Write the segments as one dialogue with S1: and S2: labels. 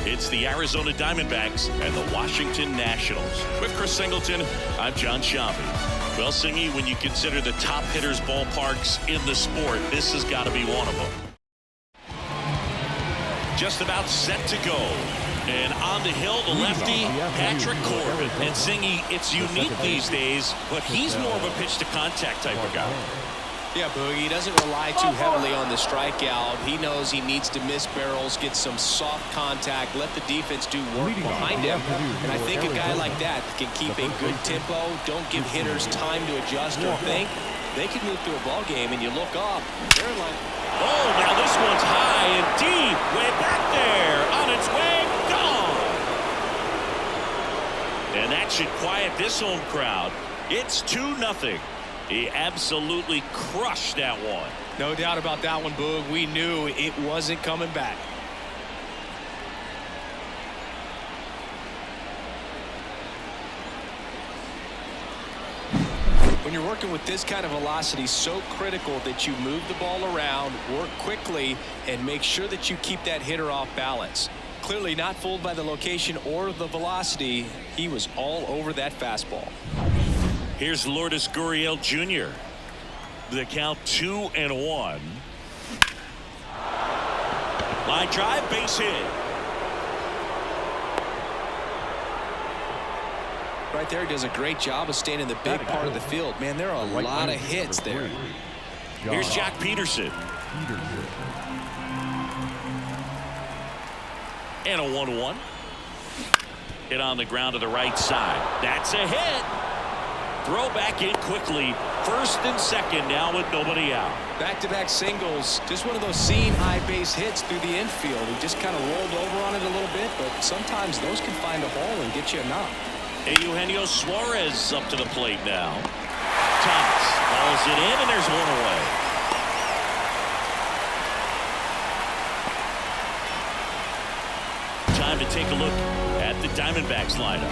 S1: It's the Arizona Diamondbacks and the Washington Nationals. With Chris Singleton, I'm John Shambi. Well, Singy, when you consider the top hitters' ballparks in the sport, this has got to be one of them. Just about set to go. And on the hill, the lefty, Patrick Corbin. And Singy, it's unique these days, but he's more of a pitch-to-contact type of guy.
S2: Yeah, Boogie, he doesn't rely too heavily on the strikeout. He knows he needs to miss barrels, get some soft contact, let the defense do work behind him. And I think a guy like that can keep a good tempo, don't give hitters time to adjust or think. They can move through a ball game, and you look up, they're like,
S1: oh, now this one's high and deep, way back there, on its way, gone. And that should quiet this home crowd. It's 2-0. He absolutely crushed that one.
S2: No doubt about that one, Boog. We knew it wasn't coming back. When you're working with this kind of velocity, so critical that you move the ball around, work quickly, and make sure that you keep that hitter off balance. Clearly not fooled by the location or the velocity. He was all over that fastball.
S1: Here's Lourdes Gurriel Jr. The count 2-1. Line drive, base hit.
S2: Right there, he does a great job of staying in the big part of the field. Man, there are a lot of hits there.
S1: Here's Jack Peterson. And a 1-1. Hit on the ground to the right side. That's a hit. Throw back in quickly. First and second now with nobody out.
S2: Back-to-back singles. Just one of those seeing high base hits through the infield. He just kind of rolled over on it a little bit, but sometimes those can find a hole and get you a knock.
S1: Eugenio Suarez up to the plate now. Thomas balls it in, and there's one away. Time to take a look at the Diamondbacks lineup.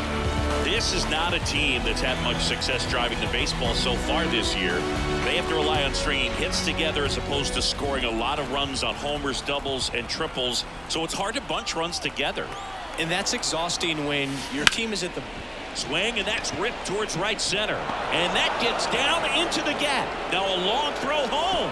S1: This is not a team that's had much success driving the baseball so far this year. They have to rely on stringing hits together as opposed to scoring a lot of runs on homers, doubles, and triples. So it's hard to bunch runs together.
S2: And that's exhausting when your team is at the
S1: swing, and that's ripped towards right center. And that gets down into the gap. Now a long throw home.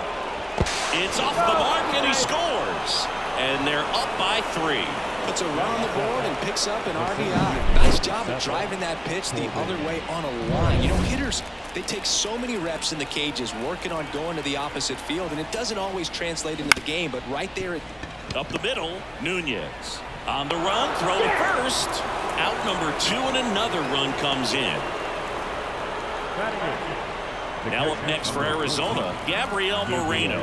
S1: It's off the mark, and he scores. And they're up by 3.
S2: Puts a run on the board and picks up an RBI. Nice job of driving that pitch the other way on a line. You know, hitters, they take so many reps in the cages working on going to the opposite field, and it doesn't always translate into the game, but right there
S1: up the middle, Nunez on the run, throw to first, out number 2, and another run comes in. Now up next for Arizona, Gabriel Moreno.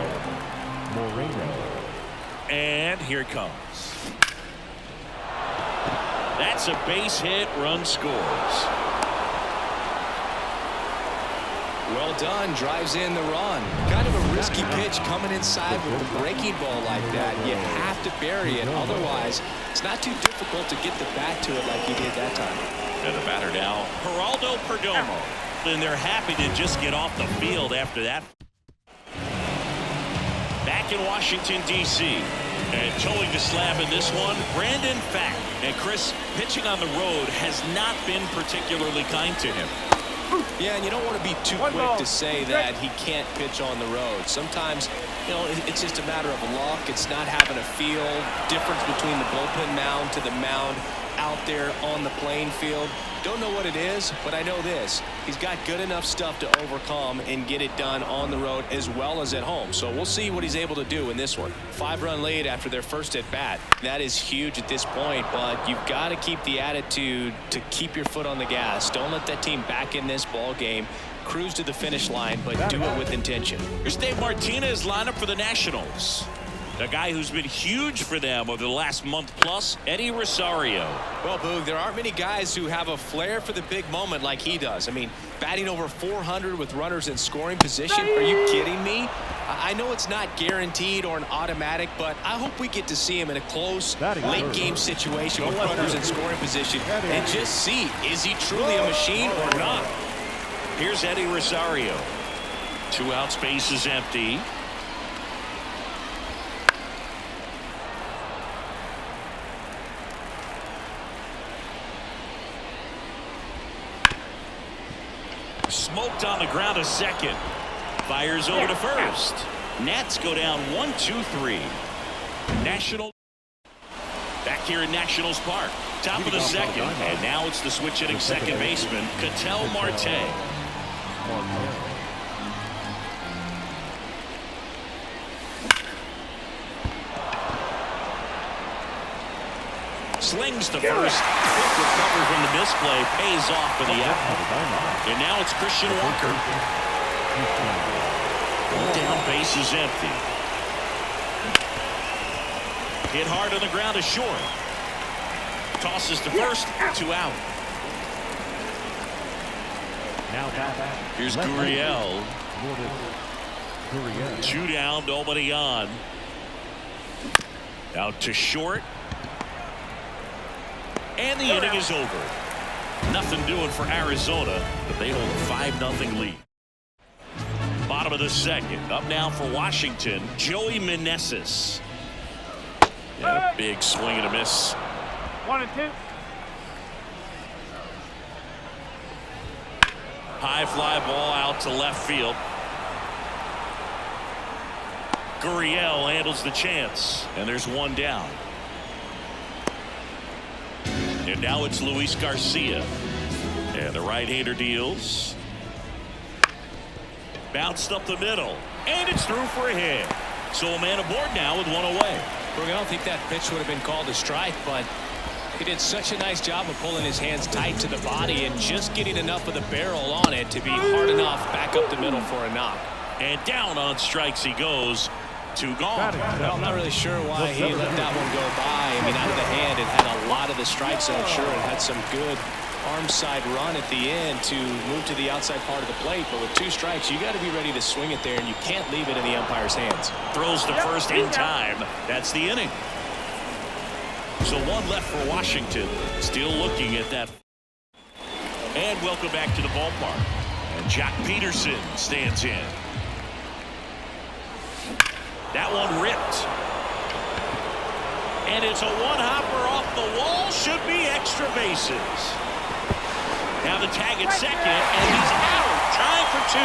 S1: And here it comes. That's a base hit, run scores.
S2: Well done, drives in the run. Kind of a risky pitch coming inside with a breaking ball like that. You have to bury it, otherwise it's not too difficult to get the bat to it like he did that time.
S1: And the batter now, Geraldo Perdomo. And they're happy to just get off the field after that. Back in Washington, D.C. And towing the slab in this one, Brandon Fack. And Chris, pitching on the road has not been particularly kind to him.
S2: Yeah, and you don't want to be too quick to say that he can't pitch on the road. Sometimes, you know, it's just a matter of luck. It's not having a feel. Difference between the bullpen mound to the mound out there on the playing field. Don't know what it is, but I know this. He's got good enough stuff to overcome and get it done on the road as well as at home. So we'll see what he's able to do in this one. 5-run lead after their first at bat. That is huge at this point, but you've got to keep the attitude to keep your foot on the gas. Don't let that team back in this ball game. Cruise to the finish line, but do it with intention.
S1: Here's Dave Martinez lineup for the Nationals. A guy who's been huge for them over the last month plus, Eddie Rosario.
S2: Well, Boog, there aren't many guys who have a flair for the big moment like he does. I mean, batting over 400 with runners in scoring position. Are you kidding me? I know it's not guaranteed or an automatic, but I hope we get to see him in a close late game situation with runners in scoring position and just see, is he truly a machine or not?
S1: Here's Eddie Rosario. 2 out, space is empty. Smoked on the ground to second. Fires over to first. Nats go down 1-2-3. National back here in Nationals Park. Top of the second. And now it's the switch hitting second baseman, Ketel Marte. Slings to first. Quick recovery from the misplay. Pays off for the out. And now it's Christian Walker. Down, base is empty. Hit hard on the ground to short. Tosses to first. 2 out.
S3: Now back.
S1: Here's Gurriel. 2 down, nobody on. Out to short. And the inning is over. Nothing doing for Arizona, but they hold a 5-0 lead. Bottom of the second. Up now for Washington, Joey Meneses. Yeah, big swing and a miss.
S3: 1-2.
S1: High fly ball out to left field. Gurriel handles the chance, and there's 1 down. And now it's Luis Garcia. And the right-hander deals. Bounced up the middle. And it's through for a hit. So a man aboard now with 1 away.
S2: I don't think that pitch would have been called a strike, but he did such a nice job of pulling his hands tight to the body and just getting enough of the barrel on it to be hard enough back up the middle for a knock.
S1: And down on strikes he goes. 2 gone.
S2: Well, I'm not really sure why he let that one go by. I mean, out of the hand, it had a lot of the strike zone. Sure, it had some good arm side run at the end to move to the outside part of the plate, but with 2 strikes, you got to be ready to swing it there, and you can't leave it in the umpire's hands.
S1: Throws to first in time. That's the inning. So 1 left for Washington. Still looking at that. And welcome back to the ballpark. And Jack Peterson stands in. That one ripped. And it's a one-hopper off the wall. Should be extra bases. Now the tag at second, and he's out. Trying for 2.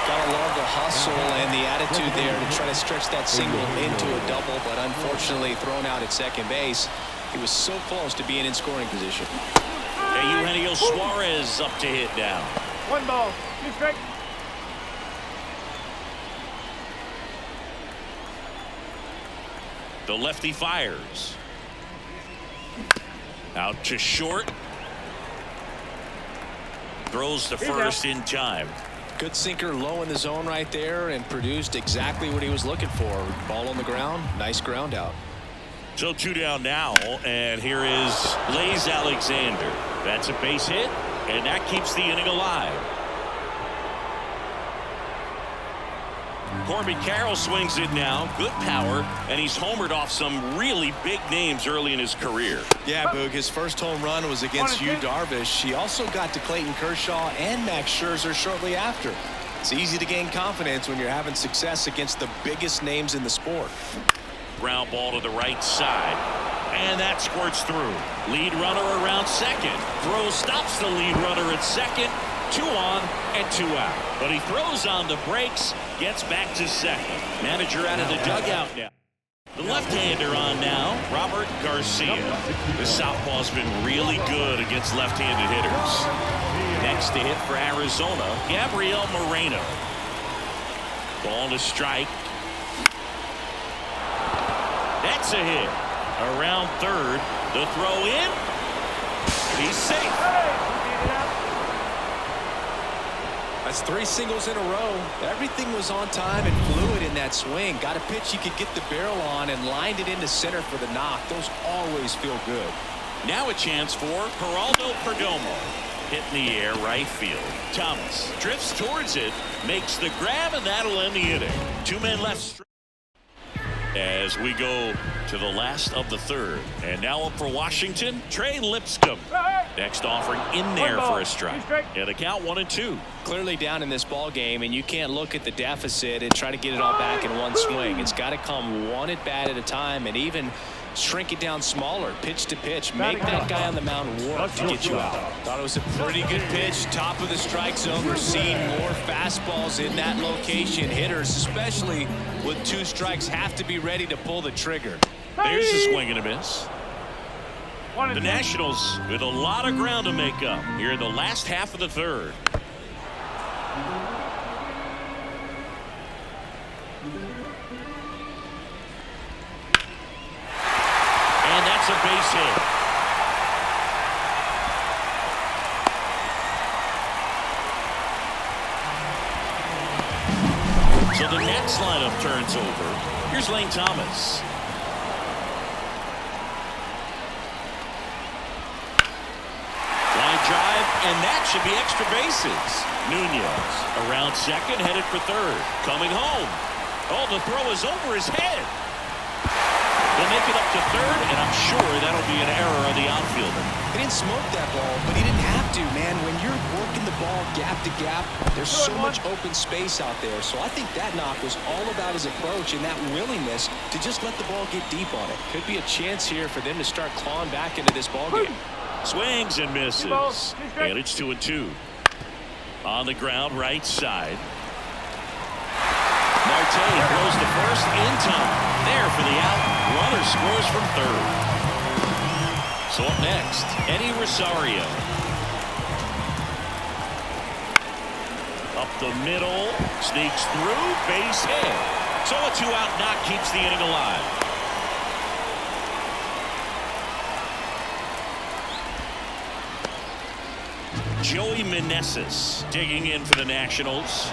S2: Got to love the hustle and the attitude there to try to stretch that single into a double, but unfortunately thrown out at second base. He was so close to being in scoring position.
S1: And Eugenio Suarez up to hit now.
S3: 1 ball, 2 strikes.
S1: The lefty fires. Out to short. Throws to first in time.
S2: Good sinker low in the zone right there and produced exactly what he was looking for. Ball on the ground. Nice ground out.
S1: So 2 down now, and here is Blaze Alexander. That's a base hit, and that keeps the inning alive. Corbin Carroll swings it now. Good power, and he's homered off some really big names early in his career.
S4: Yeah, Boog, his first home run was against Yu Darvish. He also got to Clayton Kershaw and Max Scherzer shortly after. It's easy to gain confidence when you're having success against the biggest names in the sport.
S1: Ground ball to the right side, and that squirts through. Lead runner around second. Throw stops the lead runner at second. 2 on and 2 out. But he throws on the brakes, gets back to second. Manager out of the dugout now. The left-hander on now, Robert Garcia. The southpaw's been really good against left-handed hitters. Next to hit for Arizona, Gabriel Moreno. Ball to strike. That's a hit. Around third. The throw in. He's safe.
S2: That's 3 singles in a row. Everything was on time and fluid in that swing. Got a pitch you could get the barrel on and lined it into center for the knock. Those always feel good.
S1: Now a chance for Geraldo Perdomo. Hit in the air, right field. Thomas drifts towards it, makes the grab, and that'll end the inning. 2 men left. As we go to the last of the third. And now up for Washington, Trey Lipscomb. Next offering in there for a strike. Yeah, the count 1-2.
S2: Clearly down in this ball game, and you can't look at the deficit and try to get it all back in one swing. It's got to come 1 at bat at a time, and even shrink it down smaller, pitch to pitch, make that guy on the mound work to get you out. Thought it was a pretty good pitch, top of the strike zone. We're seeing more fastballs in that location. Hitters, especially with 2 strikes, have to be ready to pull the trigger.
S1: There's a swing and a miss. The Nationals with a lot of ground to make up here in the last half of the 3rd. And that's a base hit. So the Nats lineup turns over. Here's Lane Thomas. Drive, and that should be extra bases. Nunez around second, headed for third. Coming home. Oh, the throw is over his head. They'll make it up to third, and I'm sure that'll be an error on the outfielder.
S2: He didn't smoke that ball, but he didn't have to, man. When you're working the ball gap to gap, there's so much open space out there. So I think that knock was all about his approach and that willingness to just let the ball get deep on it. Could be a chance here for them to start clawing back into this ball game.
S1: Swings and misses. And it's 2-2. On the ground, right side. Marte throws to first in time. There for the out. Runner scores from third. So up next, Eddie Rosario. Up the middle. Sneaks through. Base hit. So a 2-out knock keeps the inning alive. Joey Meneses digging in for the Nationals.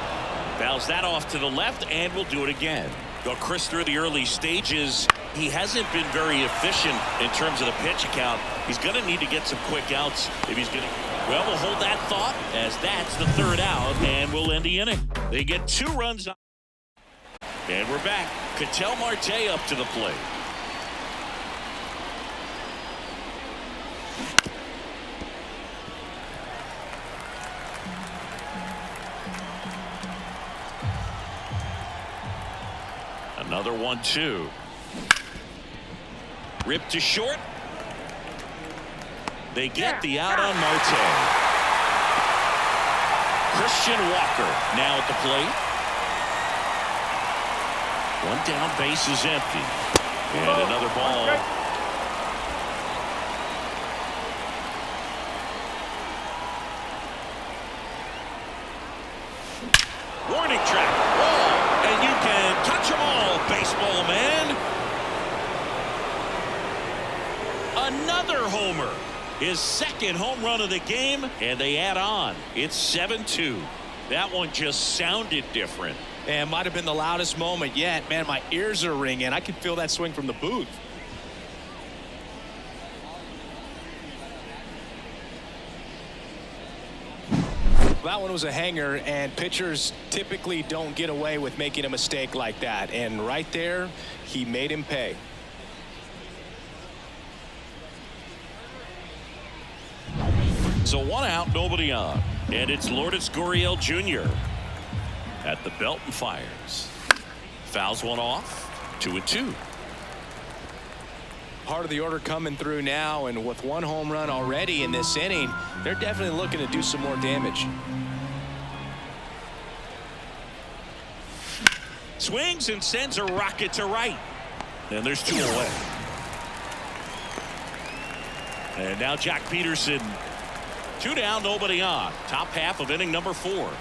S1: Fouls that off to the left and will do it again. Go Chris through the early stages. He hasn't been very efficient in terms of the pitch count. He's going to need to get some quick outs if he's going to. Well, we'll hold that thought as that's the 3rd out and we'll end the inning. They get 2 runs. And we're back. Ketel Marte up to the plate. Another 1-2. Ripped to short. They get the out on Marte. Christian Walker now at the plate. One down, base is empty. And another ball. Warning track. And you can touch them all, baseball man. Another homer. His 2nd home run of the game, and they add on. It's 7-2. That one just sounded different.
S2: And might have been the loudest moment yet. Man, my ears are ringing. I can feel that swing from the booth. That one was a hanger, and pitchers typically don't get away with making a mistake like that. And right there, he made him pay.
S1: So 1 out, nobody on. And it's Lourdes Gurriel Jr. at the belt and fires. Fouls one off. 2-2.
S2: Part of the order coming through now, and with 1 home run already in this inning, they're definitely looking to do some more damage.
S1: Swings and sends a rocket to right. And there's 2 away. And now Jack Peterson. 2 down, nobody on. Top half of inning number 4.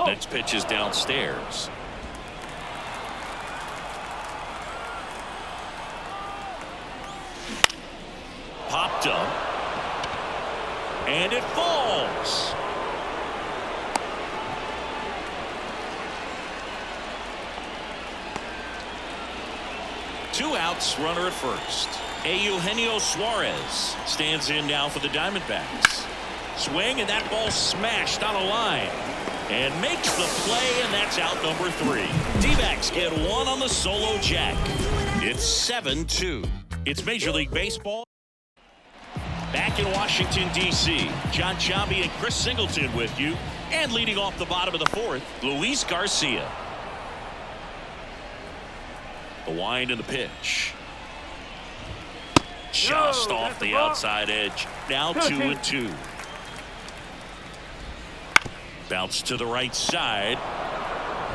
S1: Next pitch is downstairs. Popped up. And it falls. Two outs, runner at first. Eugenio Suarez stands in now for the Diamondbacks. Swing, and that ball smashed on a line. And makes the play, and that's out number 3. D-backs get 1 on the solo jack. It's 7-2. It's Major League Baseball. Back in Washington, D.C., John Chambi and Chris Singleton with you. And leading off the bottom of the 4th, Luis Garcia. The wind and the pitch. Just off the outside edge. Now 2-2. Bounce to the right side.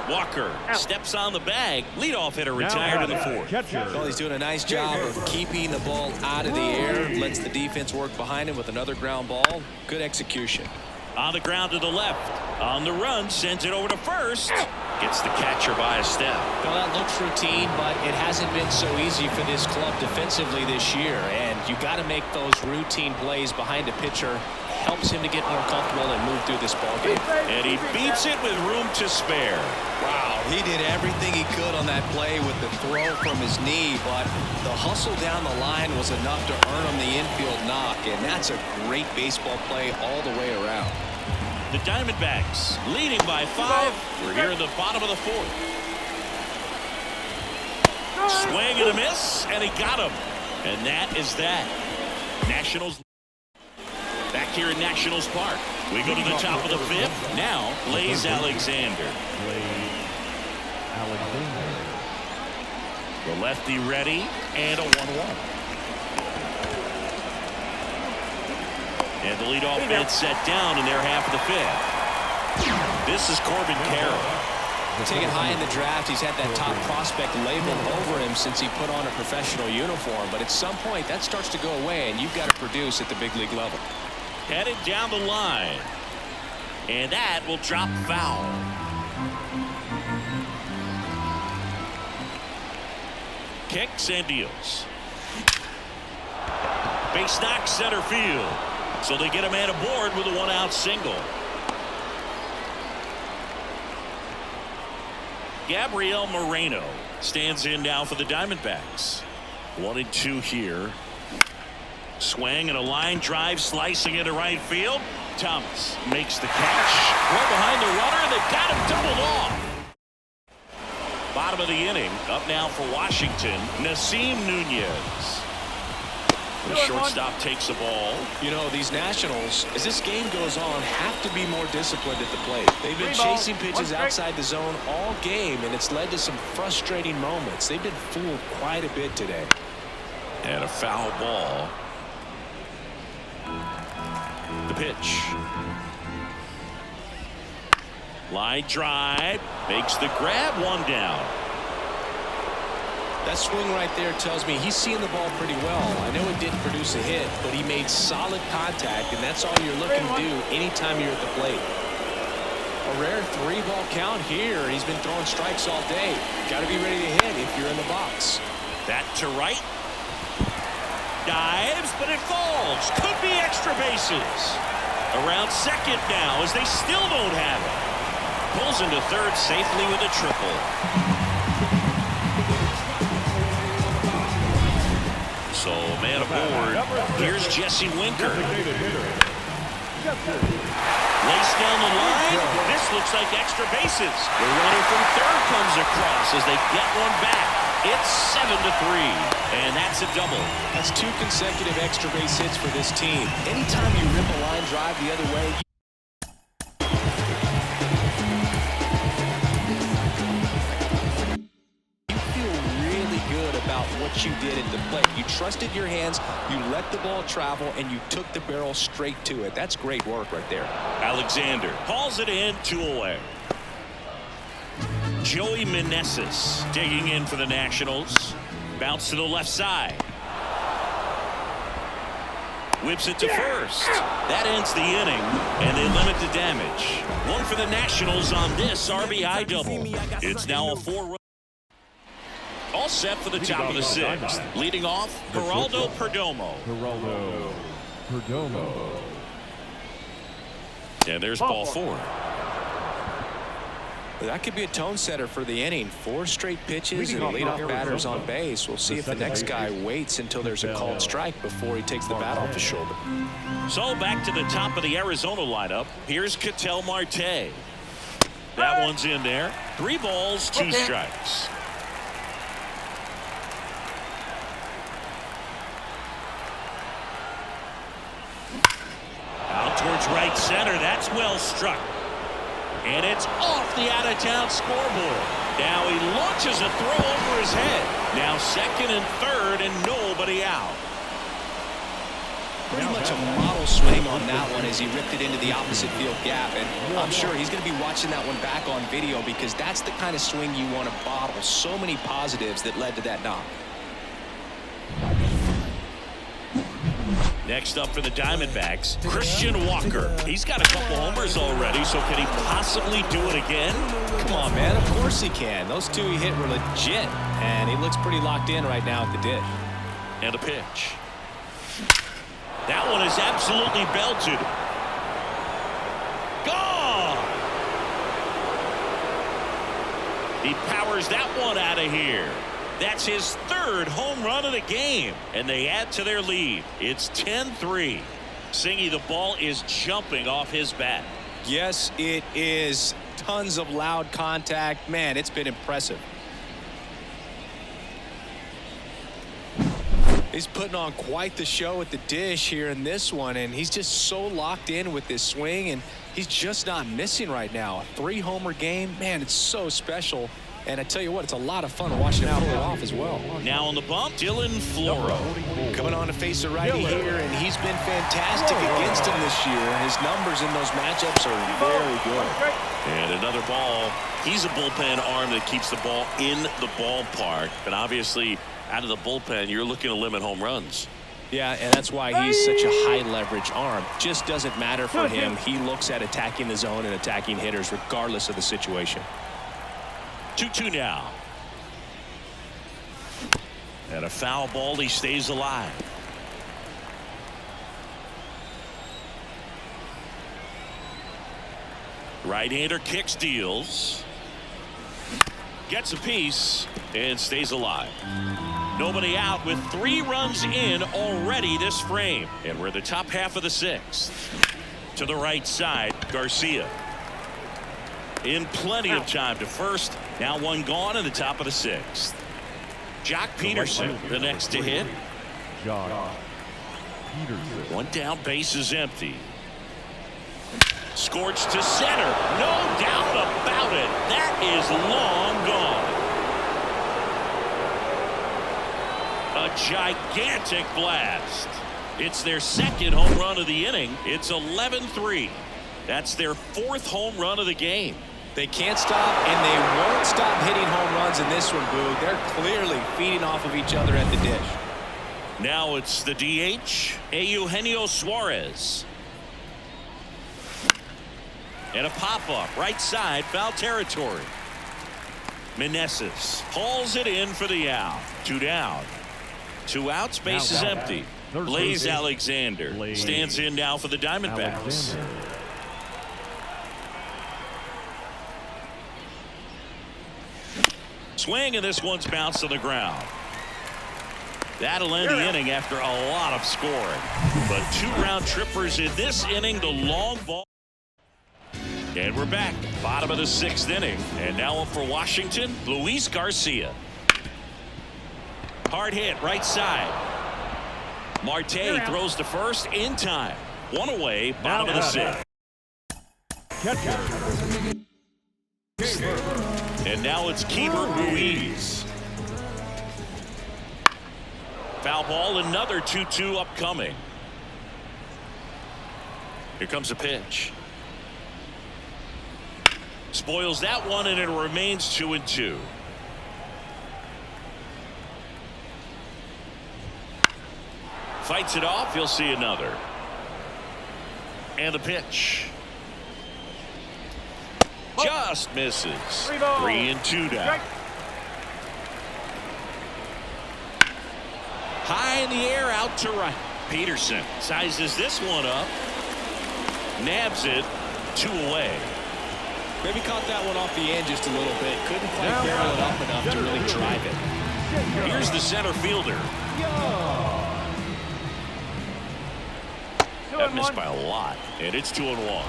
S1: Walker steps on the bag. Leadoff hitter retired in the fourth.
S2: Well, he's doing a nice job of keeping the ball out of the air. Lets the defense work behind him with another ground ball. Good execution.
S1: On the ground to the left. On the run. Sends it over to first. Gets the catcher by a step.
S2: Well, that looks routine, but it hasn't been so easy for this club defensively this year. And you got to make those routine plays behind a pitcher. Helps him to get more comfortable and move through this ball game.
S1: And he beats it with room to spare.
S4: Wow, he did everything he could on that play with the throw from his knee, but the hustle down the line was enough to earn him the infield knock, and that's a great baseball play all the way around.
S1: The Diamondbacks leading by 5. We're here in the bottom of the fourth. Swing and a miss, and he got him. And that is that. Nationals back here in Nationals Park. We go to the top of the fifth. Now, Blaze Alexander. The lefty ready, and a 1-1. And the leadoff man set down in their half of the fifth. This is Corbin Carroll.
S2: Taken high in the draft, he's had that top prospect label over him since he put on a professional uniform. But at some point, that starts to go away, and you've got to produce at the big league level.
S1: Headed down the line. And that will drop foul. Kicks and deals. Base knock center field. So they get a man aboard with a 1-out single. Gabriel Moreno stands in now for the Diamondbacks. 1-2 here. Swing and a line drive slicing into right field. Thomas makes the catch. Well behind the runner. They've got him doubled off. Bottom of the inning. Up now for Washington. Nasim Nunez. The shortstop takes the ball.
S2: You know, these Nationals, as this game goes on, have to be more disciplined at the plate. They've been chasing pitches outside the zone all game, and it's led to some frustrating moments. They've been fooled quite a bit today.
S1: And a foul ball. The pitch. Line drive. Makes the grab, 1 down.
S2: That swing right there tells me he's seeing the ball pretty well. I know it didn't produce a hit, but he made solid contact, and that's all you're looking to do anytime you're at the plate. A rare 3-ball count here. He's been throwing strikes all day. Got to be ready to hit if you're in the box.
S1: That to right. Dives, but it falls. Could be extra bases. Around second now as they still don't have it. Pulls into third safely with a triple. So, man aboard. Here's Jesse Winker. Laced down the line. This looks like extra bases. The runner from third comes across as they get one back. It's 7-3, and that's a double.
S2: That's 2 consecutive extra base hits for this team. Anytime you rip a line drive the other way, what you did at the plate. You trusted your hands, you let the ball travel, and you took the barrel straight to it. That's great work right there.
S1: Alexander hauls it in, 2 away. Joey Meneses digging in for the Nationals. Bounce to the left side. Whips it to first. That ends the inning, and they limit the damage. 1 for the Nationals on this RBI double. It's now a 4-run. All set for the top of the 6th. Leading off, Geraldo Perdomo. And there's ball 4.
S2: That could be a tone setter for the inning. 4 straight pitches and leadoff batters on base. We'll see if the next guy waits until there's a called strike before he takes the bat off his shoulder.
S1: So back to the top of the Arizona lineup. Here's Ketel Marte. That one's in there. 3 balls, 2 strikes. Out towards right center. That's well struck. And it's off the out-of-town scoreboard. Now he launches a throw over his head. Now second and third and nobody out.
S2: Pretty much a model swing on that one as he ripped it into the opposite field gap. And I'm sure he's going to be watching that one back on video because that's the kind of swing you want to bottle. So many positives that led to that knock.
S1: Next up for the Diamondbacks, Christian Walker. He's got a couple homers already, so can he possibly do it again?
S2: Come on, man. Of course he can. Those two he hit were legit, and he looks pretty locked in right now at the dish.
S1: And a pitch. That one is absolutely belted. Gone! He powers that one out of here. That's his third home run of the game, and they add to their lead. It's 10-3. Singy, the ball is jumping off his bat.
S2: Yes, it is. Tons of loud contact. Man, it's been impressive. He's putting on quite the show at the dish here in this one, and he's just so locked in with this swing, and he's just not missing right now. A 3-homer game, man, it's so special. And I tell you what, it's a lot of fun watching him pull it off as well.
S1: Now on the bump, Dylan Floro.
S4: Coming on to face a righty here, and he's been fantastic against him this year. His numbers in those matchups are very good.
S1: And another ball. He's a bullpen arm that keeps the ball in the ballpark. But obviously, out of the bullpen, you're looking to limit home runs.
S2: Yeah, and that's why he's such a high leverage arm. Just doesn't matter for him. He looks at attacking the zone and attacking hitters regardless of the situation.
S1: 2-2 now. And a foul ball, he stays alive. Right-hander kicks, deals. Gets a piece and stays alive. Nobody out with 3 runs in already this frame. And we're the top half of the 6th. To the right side, Garcia. In plenty of time to first. Now one gone in the top of the 6th. Jock Peterson, the next to hit. One down, base is empty. Scorched to center. No doubt about it. That is long gone. A gigantic blast. It's their second home run of the inning. It's 11-3. That's their 4th home run of the game.
S2: They can't stop, and they won't stop hitting home runs in this one, Boo. They're clearly feeding off of each other at the dish.
S1: Now it's the DH, Eugenio Suarez. And a pop-up, right side, foul territory. Meneses hauls it in for the out. 2 down. 2 outs, base is empty. Blaze Alexander stands in now for the Diamondbacks. Swing, and this one's bounced to the ground. That'll end the inning after a lot of scoring. But 2 round trippers in this inning, the long ball. And we're back, bottom of the 6th inning. And now up for Washington, Luis Garcia. Hard hit, right side. Marte throws to first in time. 1 away, bottom of the 6th. And now it's Keeper Ruiz. Foul ball, another 2-2 upcoming. Here comes a pitch. Spoils that one, and it remains 2-2. Fights it off. You'll see another. And a pitch. Just misses. 3-2 down. High in the air, out to right. Peterson sizes this one up. Nabs it. 2 away.
S2: Maybe caught that one off the end just a little bit. Couldn't quite barrel it up enough to really drive it.
S1: Here's the center fielder. That missed by a lot, and it's 2-1.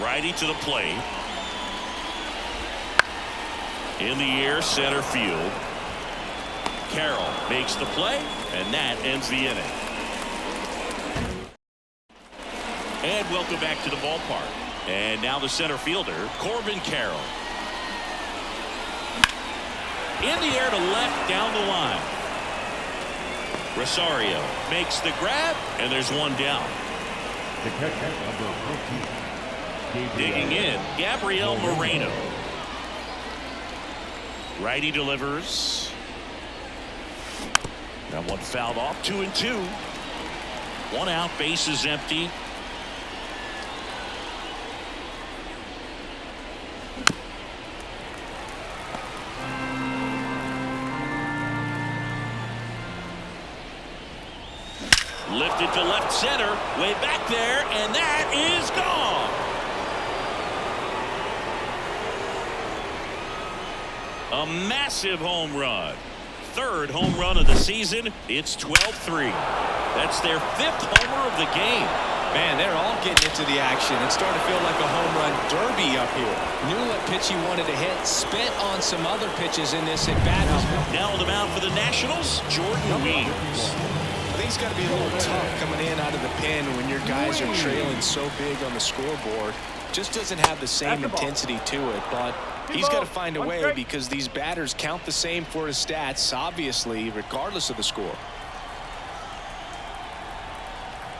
S1: Righty to the plate. In the air, center field. Carroll makes the play, and that ends the inning. And welcome back to the ballpark. And now the center fielder, Corbin Carroll. In the air to left down the line. Rosario makes the grab, and there's one down.
S3: The catcher, number 14.
S1: Digging in, Gabriel Moreno. Righty delivers. That one fouled off, 2-2. One out, base is empty. Lifted to left center, way back there, and that is gone. A massive home run. Third home run of the season. It's 12-3. That's their 5th homer of the game.
S2: Man, they're all getting into the action. It's starting to feel like a home run derby up here. Knew what pitch he wanted to hit. Spent on some other pitches in this at bat.
S1: Now on the mound for the Nationals, Jordan Weems.
S4: I think it's got to be a little tough coming in out of the pen when your guys are trailing so big on the scoreboard. Just doesn't have the same intensity to it, but he's got to find a way because these batters count the same for his stats, obviously, regardless of the score.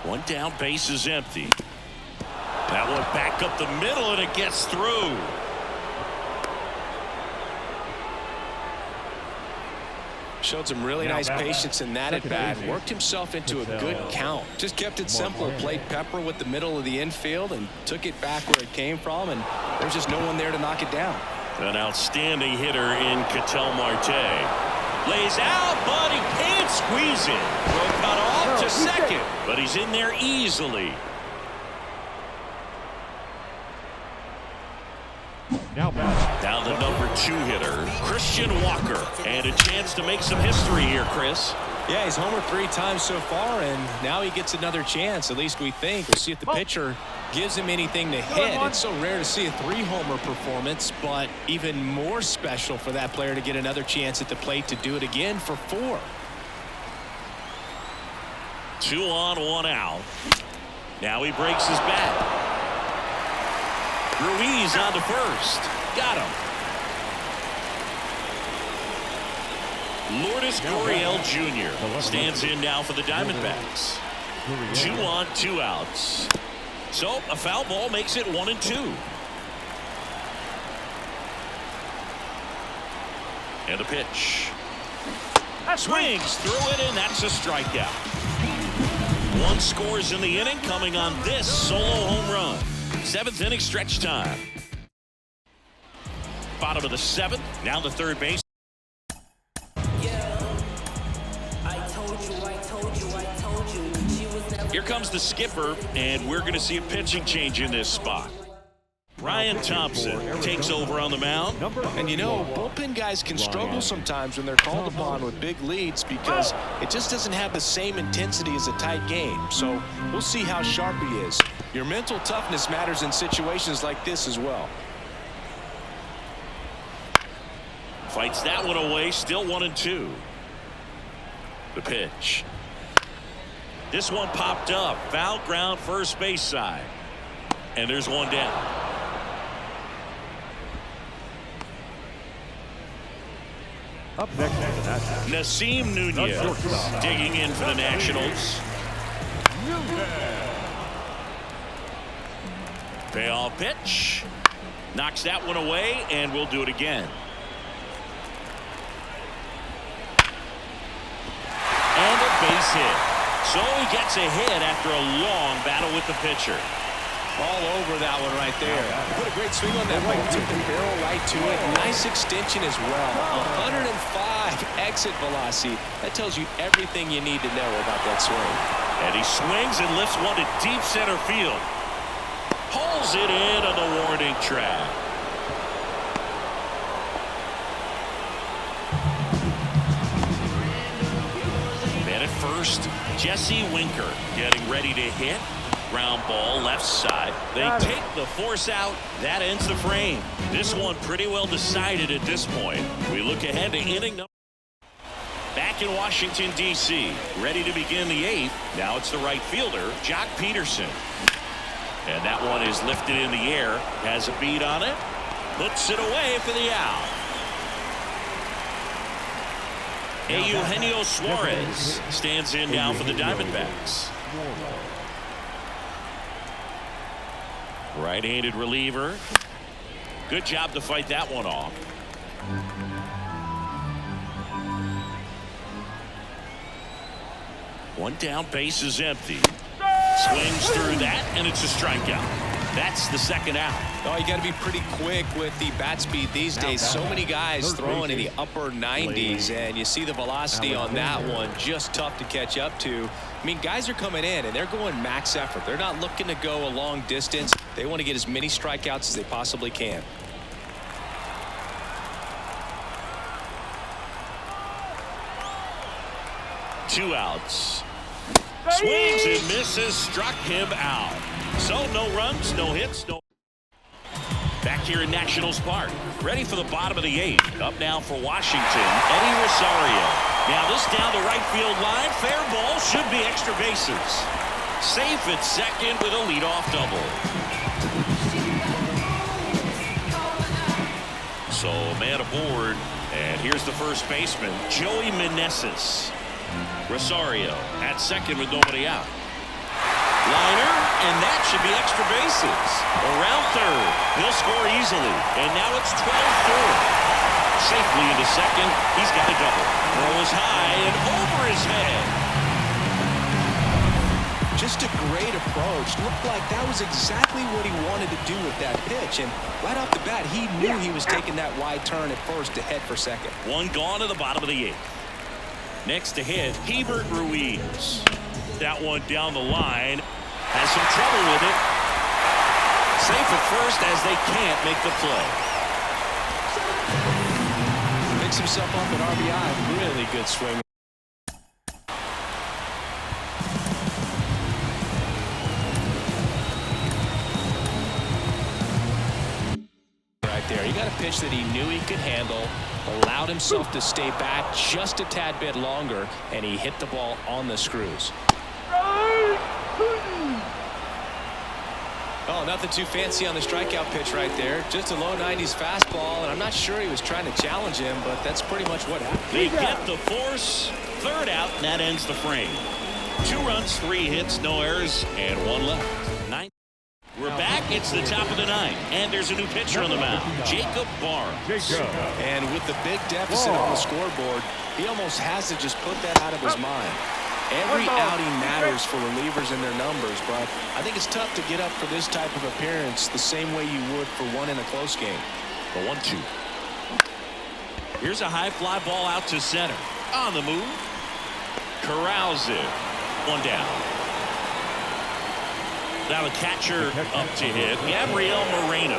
S1: One down, base is empty. That one back up the middle, and it gets through.
S2: Showed some really nice patience in that at bat. Worked himself into a good count. Just kept it simple. Played pepper with the middle of the infield and took it back where it came from. And there's just no one there to knock it down.
S1: An outstanding hitter in Ketel Marte. Lays out, but he can't squeeze it. Throw cut off to second, but he's in there easily.
S3: Now
S1: down the number 2 hitter, Christian Walker, and a chance to make some history here, Chris.
S2: Yeah, he's homered 3 times so far, and now he gets another chance. At least we think. We'll see if the pitcher gives him anything to hit. It's so rare to see a 3-homer performance, but even more special for that player to get another chance at the plate to do it again for 4.
S1: 2 on, 1 out. Now he breaks his bat. Ruiz on to first. Got him. Lourdes Gurriel Jr. stands in now for the Diamondbacks. 2 on, 2 outs. So a foul ball makes it 1-2. And the pitch. Swings through it, and that's a strikeout. 1 scores in the inning, coming on this solo home run. 7th inning stretch time. Bottom of the 7th. Now the third base. Here comes the skipper, and we're going to see a pitching change in this spot. Ryan Thompson takes over on the mound.
S4: And you know, bullpen guys can struggle sometimes when they're called upon with big leads because it just doesn't have the same intensity as a tight game. So we'll see how sharp he is. Your mental toughness matters in situations like this as well.
S1: Fights that one away, still 1-2. The pitch. This one popped up. Foul ground, first base side. And there's one down.
S3: Up next,
S1: Nasim Nunez digging in for the Nationals. Payoff pitch. Knocks that one away, and we'll do it again. And a base hit. So he gets a hit after a long battle with the pitcher.
S2: All over that one right there. Put a great swing on that ball. Took the barrel right to it. Nice extension as well. 105 exit velocity. That tells you everything you need to know about that swing.
S1: And he swings and lifts one to deep center field. Pulls it in on the warning track. Man at first, Jesse Winker getting ready to hit. Ground ball left side. They take the force out. That ends the frame. This one pretty well decided at this point. We look ahead to inning number. Back in Washington, D.C. Ready to begin the 8th. Now it's the right fielder, Jock Peterson. And that one is lifted in the air. Has a beat on it. Puts it away for the out. Eugenio Suarez stands in now for the Diamondbacks. Right-handed reliever. Good job to fight that one off. One down, base is empty. Swings through that, and it's a strikeout. That's the second out.
S2: Oh, you got to be pretty quick with the bat speed these days. So many guys throwing in the upper 90s, and you see the velocity on that one. Just tough to catch up to. I mean, guys are coming in, and they're going max effort. They're not looking to go a long distance. They want to get as many strikeouts as they possibly can.
S1: Two outs. Swings and misses, struck him out. So no runs, no hits, no. Back here in Nationals Park, ready for the bottom of the 8th. Up now for Washington, Eddie Rosario. Now this down the right field line, fair ball, should be extra bases. Safe at second with a leadoff double. So man aboard, and here's the first baseman, Joey Meneses. Rosario at second with nobody out. Liner, and that should be extra bases. Around third, he'll score easily, and now it's 12-4. Safely into second, he's got a double. Throw is high and over his head.
S2: Just a great approach. Looked like that was exactly what he wanted to do with that pitch, and right off the bat, he knew he was taking that wide turn at first to head for second.
S1: One gone to the bottom of the 8th. Next to hit, Hebert Ruiz. That one down the line. Has some trouble with it. Safe at first as they can't make the play.
S2: Picks himself up an RBI. Really good swing. Right there. He got a pitch that he knew he could handle. Allowed himself to stay back just a tad bit longer, and he hit the ball on the screws. Oh, nothing too fancy on the strikeout pitch right there. Just a low 90s fastball, and I'm not sure he was trying to challenge him, but that's pretty much what happened.
S1: They get the force. Third out, and that ends the frame. 2 runs, 3 hits, no errors, and 1 left. 9th. We're back. It's the top of the 9th, and there's a new pitcher on the mound, Jacob Barnes.
S2: And with the big deficit on the scoreboard, he almost has to just put that out of his mind. Every outing matters for relievers and their numbers, but I think it's tough to get up for this type of appearance the same way you would for one in a close game.
S1: The 1-2. Here's a high fly ball out to center. On the move. Corrals it. 1 down. Now the catcher up to hit, Gabriel Moreno.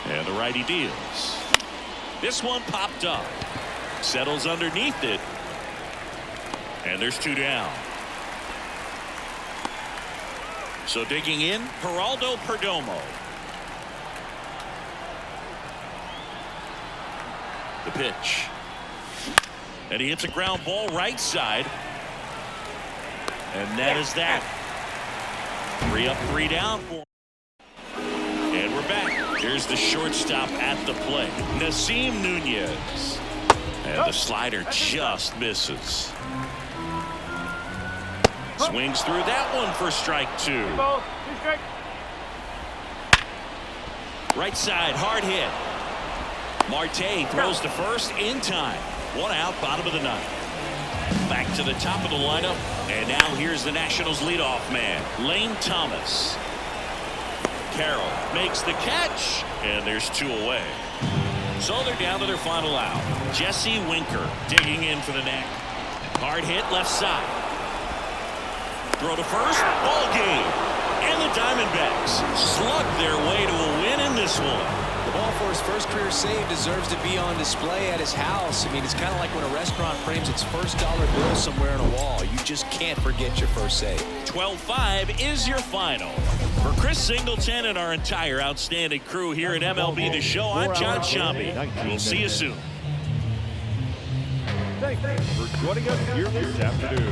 S1: And the righty deals. This one popped up. Settles underneath it. And there's 2 down. So digging in, Geraldo Perdomo. The pitch. And he hits a ground ball right side. And that is that. 3 up, 3 down for him. And we're back. Here's the shortstop at the plate, Nasim Nunez. And the slider just misses. Swings through that one for strike 2. Right side, hard hit. Marte throws to first in time. 1 out, bottom of the 9th. Back to the top of the lineup, and now here's the Nationals leadoff man, Lane Thomas. Carroll makes the catch, and there's 2 away. So they're down to their final out. Jesse Winker digging in for the neck. Hard hit left side. Throw to first, ball game. And the Diamondbacks slug their way to a win in this one.
S2: The ball for his first career save deserves to be on display at his house. I mean, it's kind of like when a restaurant frames its first dollar bill somewhere on a wall. You just can't forget your first save.
S1: 12-5 is your final. For Chris Singleton and our entire outstanding crew here at MLB The Show, I'm John Shambi. We'll see you soon.
S3: joining us here this afternoon.